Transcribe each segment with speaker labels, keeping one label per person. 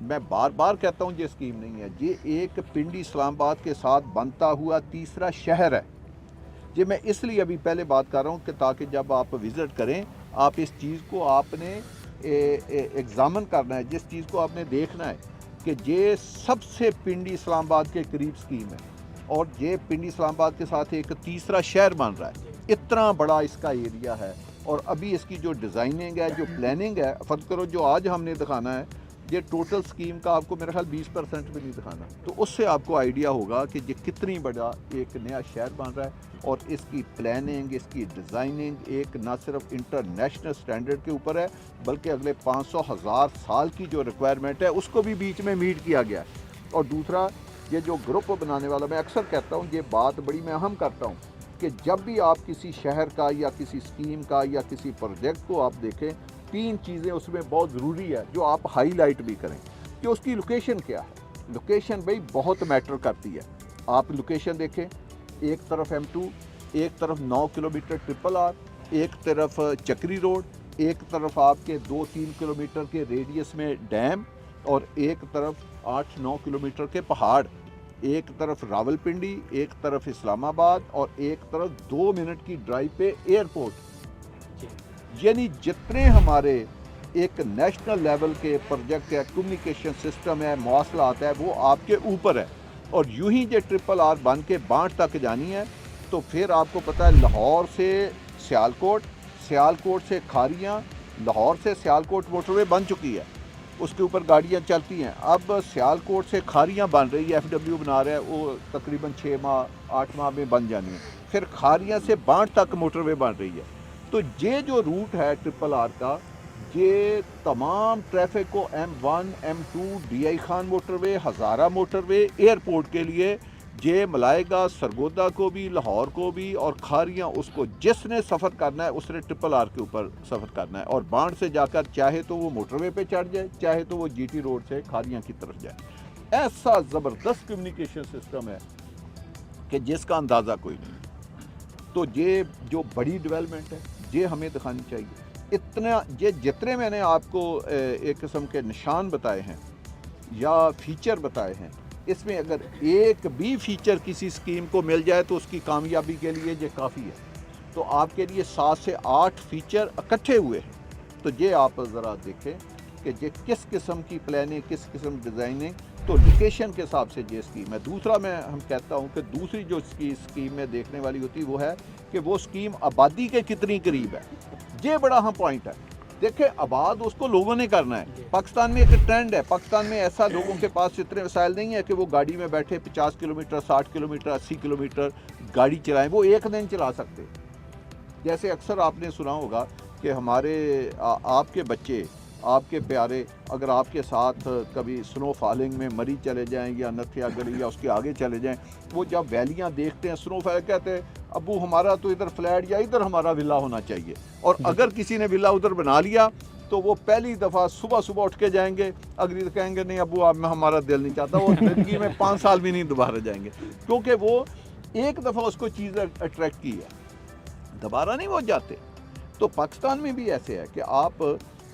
Speaker 1: میں بار بار کہتا ہوں یہ اسکیم نہیں ہے، یہ ایک پنڈی اسلام آباد کے ساتھ بنتا ہوا تیسرا شہر ہے۔ یہ میں اس لیے ابھی پہلے بات کر رہا ہوں کہ تاکہ جب آپ وزٹ کریں آپ اس چیز کو آپ نے ایگزامن کرنا ہے، جس چیز کو آپ نے دیکھنا ہے کہ یہ سب سے پنڈی اسلام آباد کے قریب اسکیم ہے، اور یہ پنڈی اسلام آباد کے ساتھ ایک تیسرا شہر بن رہا ہے۔ اتنا بڑا اس کا ایریا ہے، اور ابھی اس کی جو ڈیزائننگ ہے، جو پلاننگ ہے، فرض کرو جو آج ہم نے دکھانا ہے، یہ ٹوٹل سکیم کا آپ کو میرا خیال 20% بھی نہیں دکھانا، تو اس سے آپ کو آئیڈیا ہوگا کہ یہ کتنی بڑا ایک نیا شہر بن رہا ہے، اور اس کی پلاننگ، اس کی ڈیزائننگ ایک نہ صرف انٹرنیشنل سٹینڈرڈ کے اوپر ہے، بلکہ اگلے 500,000 سال کی جو ریکوائرمنٹ ہے اس کو بھی بیچ میں میٹ کیا گیا ہے۔ اور دوسرا، یہ جو گروپ بنانے والا، میں اکثر کہتا ہوں، یہ بات بڑی میں اہم کرتا ہوں کہ جب بھی آپ کسی شہر کا یا کسی اسکیم کا یا کسی پروجیکٹ کو آپ دیکھیں، 3 چیزیں اس میں بہت ضروری ہے جو آپ ہائی لائٹ بھی کریں کہ اس کی لوکیشن کیا ہے۔ لوکیشن بھائی بہت میٹر کرتی ہے۔ آپ لوکیشن دیکھیں، ایک طرف M2، ایک طرف 9 کلومیٹر ٹرپل آر، ایک طرف چکری روڈ، ایک طرف آپ کے 2-3 کلومیٹر کے ریڈیس میں ڈیم، اور ایک طرف 8-9 کلومیٹر کے پہاڑ، ایک طرف راول پنڈی، ایک طرف اسلام آباد، اور ایک طرف 2 منٹ کی ڈرائیو پہ ایئرپورٹ۔ یعنی جتنے ہمارے ایک نیشنل لیول کے پروجیکٹ ہے، کمیونیکیشن سسٹم ہے، مواصلات ہے، وہ آپ کے اوپر ہے۔ اور یوں ہی یہ ٹرپل آر بن کے بانٹ تک جانی ہے، تو پھر آپ کو پتہ ہے لاہور سے سیالکوٹ، سیالکوٹ سے کھاریاں، لاہور سے سیالکوٹ موٹر وے بن چکی ہے، اس کے اوپر گاڑیاں چلتی ہیں۔ اب سیالکوٹ سے کھاریاں بن رہی ہے، FW بنا رہا ہے، وہ تقریباً 6 ماہ 8 ماہ میں بن جانی ہے۔ پھر کھاریاں سے بانٹ تک موٹر وے بن رہی ہے۔ تو یہ جو روٹ ہے ٹرپل آر کا، یہ تمام ٹریفک کو M1 M2 DI Khan motorway, Hazara motorway, airport کے لیے یہ ملائے گا سرگودا کو بھی، لاہور کو بھی، اور کھاریاں اس کو جس نے سفر کرنا ہے اس نے ٹرپل آر کے اوپر سفر کرنا ہے، اور بانڈ سے جا کر چاہے تو وہ موٹر وے پہ چڑھ جائے، چاہے تو وہ GT روڈ سے کھاریاں کی طرف جائے۔ ایسا زبردست کمیونیکیشن سسٹم ہے کہ جس کا اندازہ کوئی نہیں۔ تو یہ جو بڑی ڈیولپمنٹ ہے یہ ہمیں دکھانی چاہیے۔ اتنا یہ جتنے میں نے آپ کو ایک قسم کے نشان بتائے ہیں یا فیچر بتائے ہیں، اس میں اگر ایک بھی فیچر کسی اسکیم کو مل جائے تو اس کی کامیابی کے لیے یہ کافی ہے۔ تو آپ کے لیے 7 سے 8 فیچر اکٹھے ہوئے ہیں، تو یہ آپ ذرا دیکھیں کہ یہ کس قسم کی پلاننگ، کس قسم ڈیزائننگ، تو لوکیشن کے حساب سے یہ اسکیم ہے۔ دوسرا میں ہم کہتا ہوں کہ دوسری جو اسکیم میں دیکھنے والی ہوتی وہ ہے کہ وہ اسکیم آبادی کے کتنی قریب ہے۔ یہ بڑا اہم پوائنٹ ہے۔ دیکھیں، آباد اس کو لوگوں نے کرنا ہے۔ پاکستان میں ایک ٹرینڈ ہے، پاکستان میں ایسا لوگوں کے پاس اتنے وسائل نہیں ہے کہ وہ گاڑی میں بیٹھے 50 کلومیٹر 60 کلومیٹر 80 کلومیٹر گاڑی چلائیں، وہ ایک دن چلا سکتے۔ جیسے اکثر آپ نے سنا ہوگا کہ ہمارے آپ کے بچے، آپ کے پیارے، اگر آپ کے ساتھ کبھی سنو فالنگ میں مری چلے جائیں یا نتھیا گلی یا اس کے آگے چلے جائیں، وہ جب ویلیاں دیکھتے ہیں سنو فال کہتے ہیں ابو ہمارا تو ادھر فلیٹ یا ادھر ہمارا ولا ہونا چاہیے، اور اگر کسی نے ولا ادھر بنا لیا تو وہ پہلی دفعہ صبح اٹھ کے جائیں گے، اگلی تو کہیں گے نہیں ابو آپ میں ہمارا دل نہیں چاہتا، وہ زندگی میں 5 سال بھی نہیں دوبارہ جائیں گے، کیونکہ وہ ایک دفعہ اس کو چیز اٹریکٹ کی ہے، دوبارہ نہیں وہ جاتے۔ تو پاکستان میں بھی ایسے ہے کہ آپ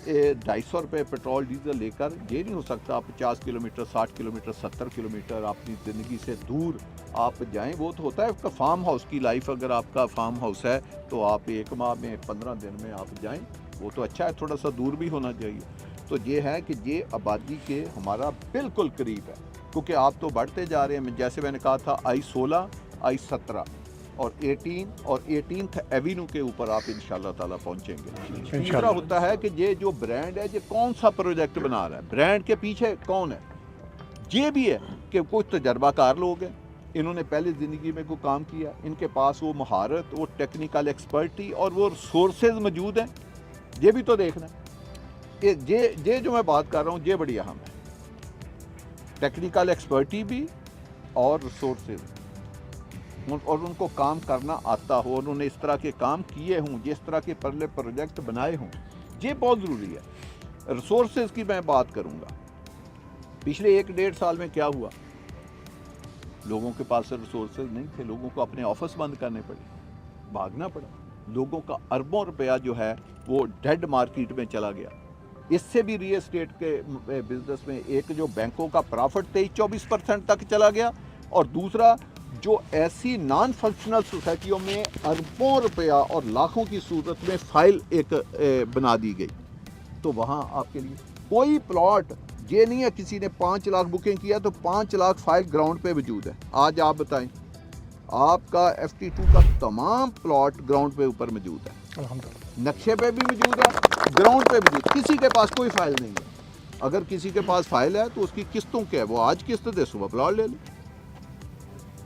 Speaker 1: 250 روپے پیٹرول ڈیزل لے کر یہ نہیں ہو سکتا آپ 50 کلومیٹر 60 کلومیٹر 70 کلومیٹر اپنی زندگی سے دور آپ جائیں۔ وہ تو ہوتا ہے آپ کا فارم ہاؤس کی لائف، اگر آپ کا فارم ہاؤس ہے تو آپ 1 ماہ میں 15 دن میں آپ جائیں، وہ تو اچھا ہے، تھوڑا سا دور بھی ہونا چاہیے۔ تو یہ ہے کہ یہ آبادی کے ہمارا بالکل قریب ہے، کیونکہ آپ تو بڑھتے جا رہے ہیں، جیسے میں نے کہا تھا I-16 I-17 اور 18 اور 18th ایوینیو کے اوپر آپ انشاءاللہ تعالیٰ پہنچیں گے۔ تیسرا ہوتا ہے کہ یہ جو برانڈ ہے یہ کون سا پروجیکٹ بنا رہا ہے، برانڈ کے پیچھے کون ہے۔ یہ بھی ہے کہ کچھ تجربہ کار لوگ ہیں، انہوں نے پہلے زندگی میں کوئی کام کیا، ان کے پاس وہ مہارت، وہ ٹیکنیکل ایکسپرٹی اور وہ ریسورسز موجود ہیں، یہ بھی تو دیکھنا ہے۔ یہ جو میں بات کر رہا ہوں یہ بڑی اہم ہے، ٹیکنیکل ایکسپرٹی بھی اور ریسورسز، اور ان کو کام کرنا آتا ہو، انہوں نے اس طرح کے کام کیے ہوں، جس طرح کے پرلے پروجیکٹ بنائے ہوں، یہ بہت ضروری ہے۔ ریسورسز کی میں بات کروں گا، پچھلے 1-1.5 سال میں کیا ہوا، لوگوں کے پاس ریسورسز نہیں تھے، لوگوں کو اپنے آفس بند کرنے پڑے، بھاگنا پڑا، لوگوں کا اربوں روپیہ جو ہے وہ ڈیڈ مارکیٹ میں چلا گیا۔ اس سے بھی ریل اسٹیٹ کے بزنس میں ایک جو بینکوں کا پرافٹ 23-24% تک چلا گیا، اور دوسرا جو ایسی نان فنکشنل سوسائٹیوں میں اربوں روپیہ اور لاکھوں کی صورت میں فائل ایک بنا دی گئی، تو وہاں آپ کے لیے کوئی پلاٹ یہ نہیں ہے کسی نے 5 لاکھ بکنگ کیا تو 5 لاکھ فائل گراؤنڈ پہ موجود ہے۔ آج آپ بتائیں، آپ کا FT2 کا تمام پلاٹ گراؤنڈ پہ اوپر موجود ہے، الحمدللہ نقشے پہ بھی موجود ہے، گراؤنڈ پہ موجود، کسی کے پاس کوئی فائل نہیں ہے۔ اگر کسی کے پاس فائل ہے تو اس کی قسطوں کیا ہے، وہ آج قسط دے صبح پلاٹ لے لیں،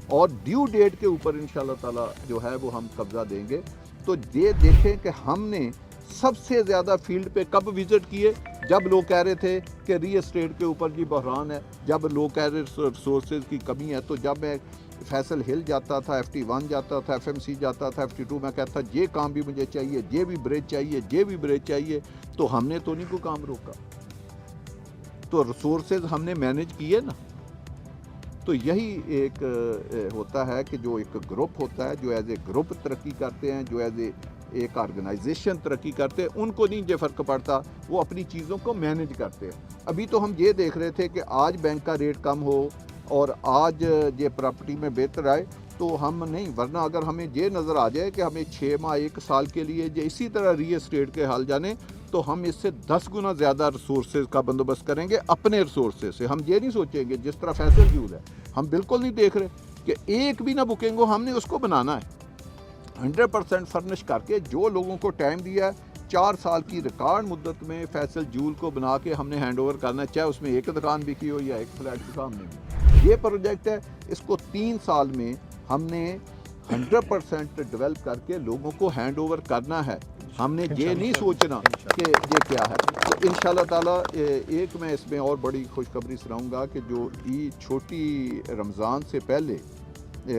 Speaker 1: اور ڈیو ڈیٹ کے اوپر انشاءاللہ تعالی جو ہے وہ ہم قبضہ دیں گے۔ تو یہ دیکھیں کہ ہم نے سب سے زیادہ فیلڈ پہ کب وزٹ کیے، جب لوگ کہہ رہے تھے کہ ریل اسٹیٹ کے اوپر جی بحران ہے، جب لوگ کہہ رہے ریسورسز کی کمی ہے، تو جب میں فیصل ہل جاتا تھا، FT1 جاتا تھا، FMC جاتا تھا، FT2 میں کہتا تھا یہ کام بھی مجھے چاہیے، یہ بھی برج چاہیے، یہ بھی برج چاہیے، تو ہم نے تو نہیں کوئی کام روکا، تو ریسورسز ہم نے مینیج کیے نا۔ تو یہی ایک ہوتا ہے کہ جو ایک گروپ ہوتا ہے، جو ایز اے گروپ ترقی کرتے ہیں، جو ایز اے ایک آرگنائزیشن ترقی کرتے ہیں، ان کو نہیں یہ فرق پڑتا، وہ اپنی چیزوں کو مینیج کرتے ہیں۔ ابھی تو ہم یہ دیکھ رہے تھے کہ آج بینک کا ریٹ کم ہو اور آج یہ پراپرٹی میں بہتر آئے تو ہم نہیں، ورنہ اگر ہمیں یہ نظر آ جائے کہ ہمیں 6 ماہ 1 سال کے لیے جو اسی طرح ریل اسٹیٹ کے حال جانے، تو ہم اس سے 10 گنا زیادہ ریسورسز کا بندوبست کریں گے اپنے ریسورسز سے۔ ہم یہ نہیں سوچیں گے جس طرح فیصل جول ہے، ہم بالکل نہیں دیکھ رہے کہ ایک بھی نہ بکنگ ہو، ہم نے اس کو بنانا ہے 100% فرنش کر کے، جو لوگوں کو ٹائم دیا ہے 4 سال کی ریکارڈ مدت میں فیصل جول کو بنا کے ہم نے ہینڈ اوور کرنا ہے، چاہے اس میں ایک دکان بکی ہو یا ایک فلیٹ کے سامنے بھی۔ یہ پروجیکٹ ہے، اس کو 3 سال میں ہم نے 100% ڈیولپ کر کے لوگوں کو ہینڈ اوور کرنا ہے۔ ہم نے یہ نہیں سوچنا کہ یہ کیا ہے۔ تو انشاءاللہ تعالی ایک میں اس میں اور بڑی خوشخبری سناؤں گا کہ جو چھوٹی رمضان سے پہلے،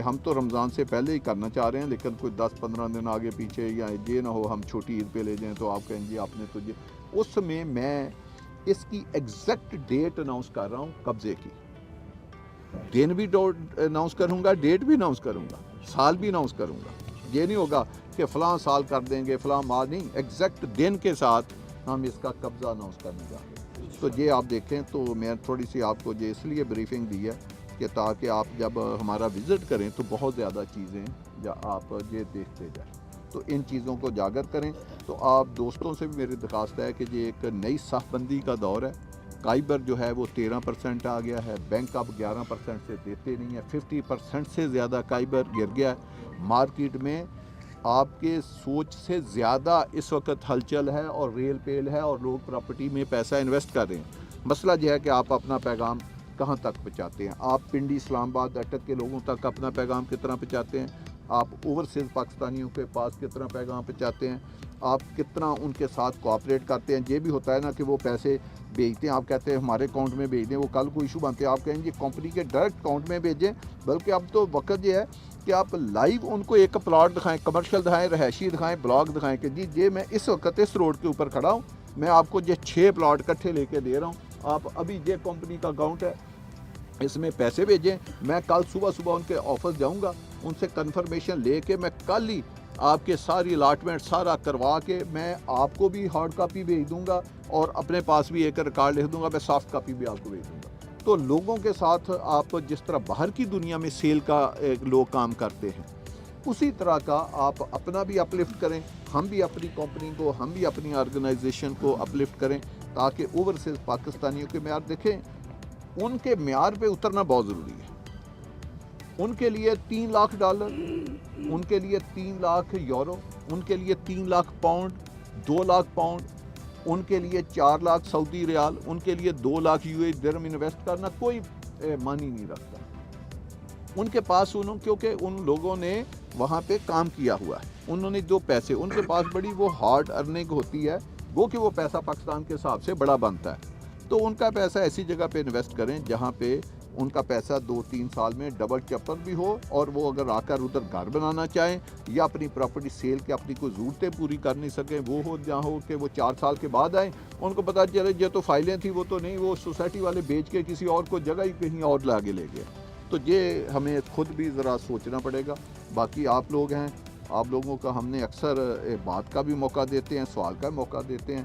Speaker 1: ہم تو رمضان سے پہلے ہی کرنا چاہ رہے ہیں، لیکن کوئی 10-15 دن آگے پیچھے یا یہ نہ ہو ہم چھوٹی عید پہ لے جائیں تو آپ کہیں گے آپ نے تو یہ، اس میں اس کی ایگزیکٹ ڈیٹ اناؤنس کر رہا ہوں، قبضے کی دن بھی اناؤنس کروں گا، ڈیٹ بھی اناؤنس کروں گا، سال بھی اناؤنس کروں گا۔ یہ نہیں ہوگا کہ فلاں سال کر دیں گے، فلاں ماہ نہیں، ایگزیکٹ دن کے ساتھ ہم اس کا قبضہ اناؤنس کرنے جا رہے ہیں۔ تو یہ آپ دیکھیں، تو میں تھوڑی سی آپ کو یہ اس لیے بریفنگ دی ہے کہ تاکہ آپ جب ہمارا وزٹ کریں تو بہت زیادہ چیزیں یا آپ یہ دیکھتے جائیں، تو ان چیزوں کو اجاگر کریں۔ تو آپ دوستوں سے بھی میری درخواست ہے کہ یہ ایک نئی صف بندی کا دور ہے، کائبر جو ہے وہ 13% آ گیا ہے، بینک اب 11% سے دیتے نہیں ہیں، 50% سے زیادہ کائبر گر گیا ہے مارکیٹ میں۔ آپ کے سوچ سے زیادہ اس وقت ہلچل ہے اور ریل پیل ہے اور لوگ پراپرٹی میں پیسہ انویسٹ کر رہے ہیں۔ مسئلہ یہ ہے کہ آپ اپنا پیغام کہاں تک پہنچاتے ہیں، آپ پنڈی اسلام آباد اٹک کے لوگوں تک اپنا پیغام کتنا پہنچاتے ہیں، آپ اوورسیز پاکستانیوں کے پاس کتنا پیغام پہنچاتے ہیں، آپ کتنا ان کے ساتھ کوآپریٹ کرتے ہیں۔ یہ بھی ہوتا ہے نا کہ وہ پیسے بھیجتے ہیں، آپ کہتے ہیں ہمارے اکاؤنٹ میں بھیج دیں، وہ کل کو ایشو بنتے ہیں، آپ کہیں گے کمپنی کے ڈائریکٹ اکاؤنٹ میں بھیجیں۔ بلکہ اب تو وقت یہ ہے کہ آپ لائیو ان کو ایک پلاٹ دکھائیں، کمرشل دکھائیں، رہائشی دکھائیں، بلاک دکھائیں کہ جی یہ میں اس وقت اس روڈ کے اوپر کھڑا ہوں، میں آپ کو یہ 6 پلاٹ کٹھے لے کے دے رہا ہوں، آپ ابھی یہ کمپنی کا اکاؤنٹ ہے، اس میں پیسے بھیجیں۔ میں کل صبح ان کے آفس جاؤں گا، ان سے کنفرمیشن لے کے میں کل ہی آپ کے ساری الاٹمنٹ سارا کروا کے میں آپ کو بھی ہارڈ کاپی بھیج دوں گا اور اپنے پاس بھی ایک ریکارڈ لکھ دوں گا، میں سافٹ کاپی بھی آپ کو بھیج دوں گا۔ تو لوگوں کے ساتھ آپ جس طرح باہر کی دنیا میں سیل کا لوگ کام کرتے ہیں، اسی طرح کا آپ اپنا بھی اپلفٹ کریں، ہم بھی اپنی کمپنی کو، ہم بھی اپنی آرگنائزیشن کو اپلفٹ کریں، تاکہ اوورسیز پاکستانیوں کے معیار دیکھیں، ان کے معیار پہ اترنا بہت ضروری ہے۔ ان کے لیے $3 لاکھ، ان کے لیے 3 لاکھ یورو، ان کے لیے 3 لاکھ پاؤنڈ، 2 لاکھ پاؤنڈ، ان کے لیے 4 لاکھ سعودی ریال، ان کے لیے 2 لاکھ UAE درہم انویسٹ کرنا کوئی معنی نہیں رکھتا ان کے پاس، کیونکہ ان لوگوں نے وہاں پہ کام کیا ہوا ہے، انہوں نے جو پیسے ان کے پاس بڑی وہ ہارڈ ارننگ ہوتی ہے، وہ کہ وہ پیسہ پاکستان کے حساب سے بڑا بنتا ہے، تو ان کا پیسہ ایسی جگہ پہ انویسٹ کریں جہاں پہ ان کا پیسہ 2-3 سال میں ڈبل چپل بھی ہو، اور وہ اگر آ کر ادھر گھر بنانا چاہیں یا اپنی پراپرٹی سیل کے اپنی کوئی ضرورتیں پوری کر نہیں سکیں، وہ ہو جہاں ہو کہ وہ 4 سال کے بعد آئیں، ان کو پتہ چلے یہ تو فائلیں تھیں، وہ تو نہیں، وہ سوسائٹی والے بیچ کے کسی اور کو جگہ ہی کہیں اور لاگے لے گئے۔ تو یہ ہمیں خود بھی ذرا سوچنا پڑے گا۔ باقی آپ لوگ ہیں، آپ لوگوں کا ہم نے اکثر بات کا بھی موقع دیتے ہیں، سوال کا موقع دیتے ہیں،